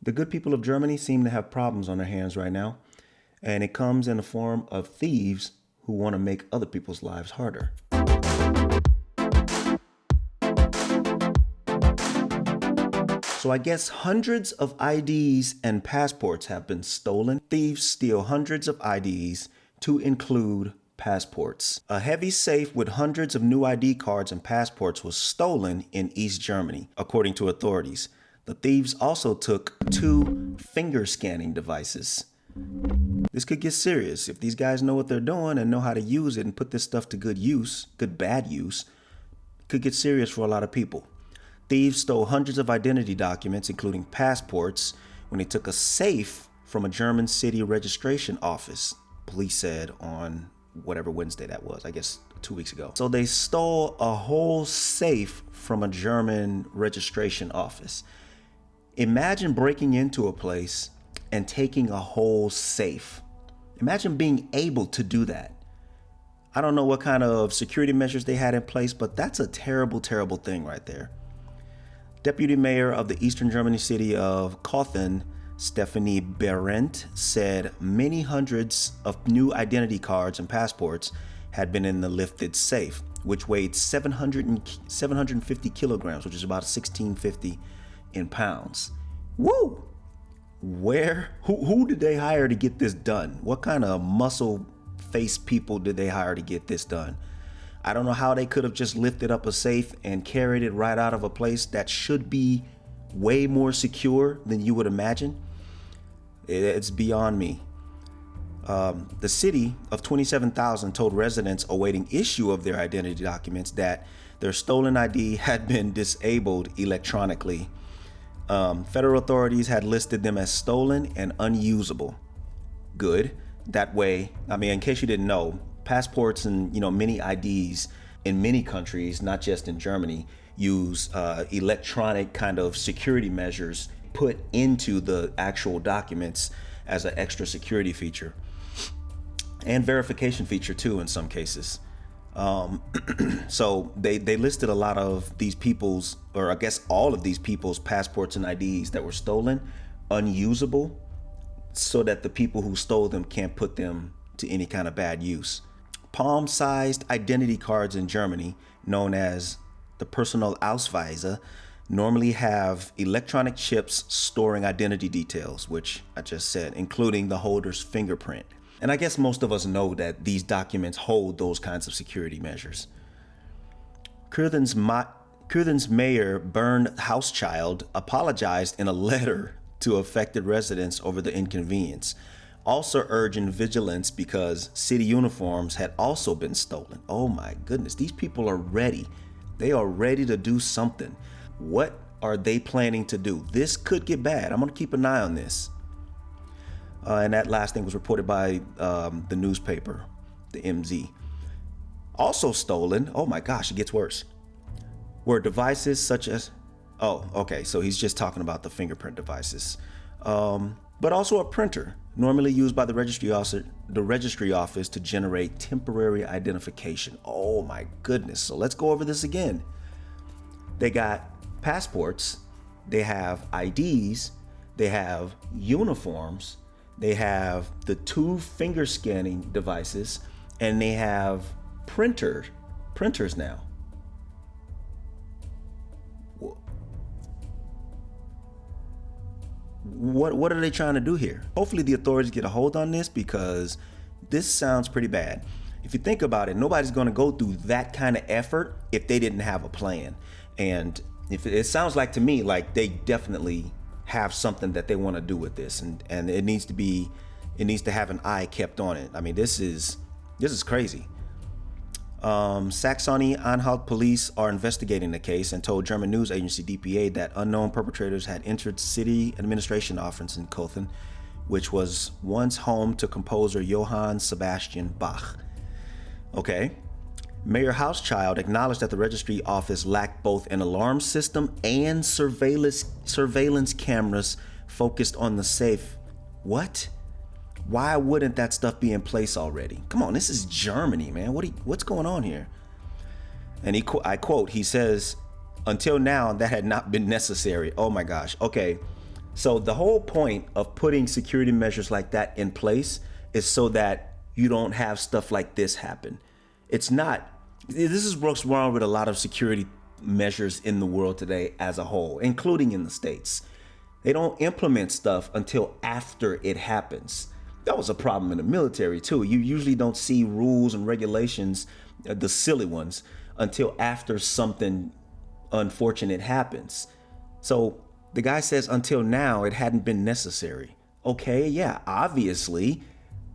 The good people of Germany seem to have problems on their hands right now, and it comes in the form of thieves who want to make other people's lives harder. So I guess hundreds of IDs and passports have been stolen. Thieves steal hundreds of IDs to include passports. A heavy safe with hundreds of new ID cards and passports was stolen in East Germany, according to authorities. The thieves also took 2 finger scanning devices. This could get serious. If these guys know what they're doing and know how to use it and put this stuff to good use, good bad use, it could get serious for a lot of people. Thieves stole hundreds of identity documents, including passports, when they took a safe from a German city registration office, police said on whatever Wednesday that was, I guess 2 weeks ago. So they stole a whole safe from a German registration office. Imagine breaking into a place and taking a whole safe. Imagine being able to do that. I don't know what kind of security measures they had in place, but that's a terrible, terrible thing right there. Deputy Mayor of the Eastern Germany city of Cothen, Stephanie Behrendt, said many hundreds of new identity cards and passports had been in the lifted safe, which weighed 750 kilograms, which is about 1650 in pounds. Woo! Who did they hire to get this done? What kind of muscle-faced people did they hire to get this done? I don't know how they could have just lifted up a safe and carried it right out of a place that should be way more secure than you would imagine. It's beyond me. The city of 27,000 told residents awaiting issue of their identity documents that their stolen ID had been disabled electronically. Federal authorities had listed them as stolen and unusable. Good. That way, I mean, in case you didn't know, passports and many IDs in many countries, not just in Germany, use electronic kind of security measures put into the actual documents as an extra security feature and verification feature too in some cases. So they listed a lot of these people's, or I guess all of these people's passports and IDs that were stolen unusable, so that the people who stole them can't put them to any kind of bad use. Palm-sized identity cards in Germany, known as the Personalausweise, normally have electronic chips storing identity details, which I just said, including the holder's fingerprint. And I guess most of us know that these documents hold those kinds of security measures. Cothen's mayor, Bernd Hauschild, apologized in a letter to affected residents over the inconvenience, also urging vigilance because city uniforms had also been stolen. Oh my goodness, these people are ready. They are ready to do something. What are they planning to do? This could get bad. I'm gonna keep an eye on this. And that last thing was reported by the newspaper, the MZ. Also stolen, oh my gosh, it gets worse, were devices such as, so he's just talking about the fingerprint devices. But also a printer, normally used by the registry office to generate temporary identification. Oh my goodness. So let's go over this again. They got passports, they have IDs, they have uniforms, they have the 2 finger scanning devices, and they have printers now. What are they trying to do here? Hopefully the authorities get a hold on this, because this sounds pretty bad. If you think about it, nobody's going to go through that kind of effort if they didn't have a plan. And if it sounds like to me like they definitely have something that they want to do with this, and it needs to have an eye kept on it. I mean, this is crazy. Saxony-Anhalt police are investigating the case and told German news agency DPA that unknown perpetrators had entered city administration office in Cothen, which was once home to composer Johann Sebastian Bach. Okay. Mayor Hauschild acknowledged that the registry office lacked both an alarm system and surveillance cameras focused on the safe. What? Why wouldn't that stuff be in place already? Come on, this is Germany, man. What's going on here? And I quote, he says, until now, that had not been necessary. Oh my gosh. Okay. So the whole point of putting security measures like that in place is so that you don't have stuff like this happen. It's not, this is what's wrong with a lot of security measures in the world today as a whole, including in the States. They don't implement stuff until after it happens. That was a problem in the military too. You usually don't see rules and regulations, the silly ones, until after something unfortunate happens. So the guy says until now it hadn't been necessary. Okay, yeah, obviously,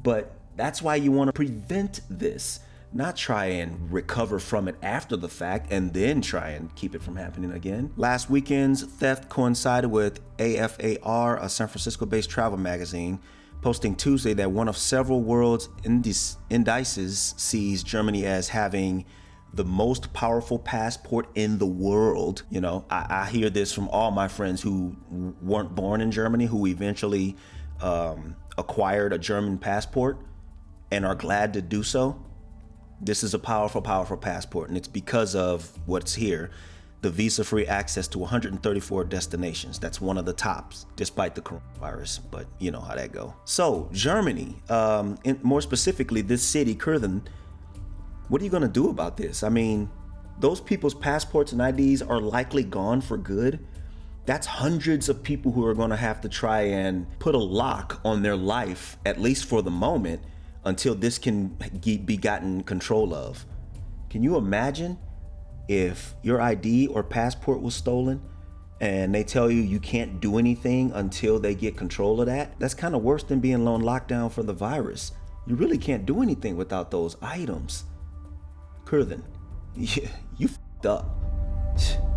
but that's why you want to prevent this, not try and recover from it after the fact and then try and keep it from happening again. Last weekend's theft coincided with AFAR, a San Francisco-based travel magazine, posting Tuesday that one of several world's indices sees Germany as having the most powerful passport in the world. You know, I hear this from all my friends who weren't born in Germany, who eventually acquired a German passport and are glad to do so. This is a powerful, powerful passport, and it's because of what's here. The visa-free access to 134 destinations. That's one of the tops, despite the coronavirus, but you know how that go. So Germany, more specifically this city, Kürten, what are you gonna do about this? I mean, those people's passports and IDs are likely gone for good. That's hundreds of people who are gonna have to try and put a lock on their life, at least for the moment, until this can be gotten control of. Can you imagine if your ID or passport was stolen and they tell you you can't do anything until they get control of that? That's kind of worse than being on lockdown for the virus. You really can't do anything without those items. Kürten, you f***ed up.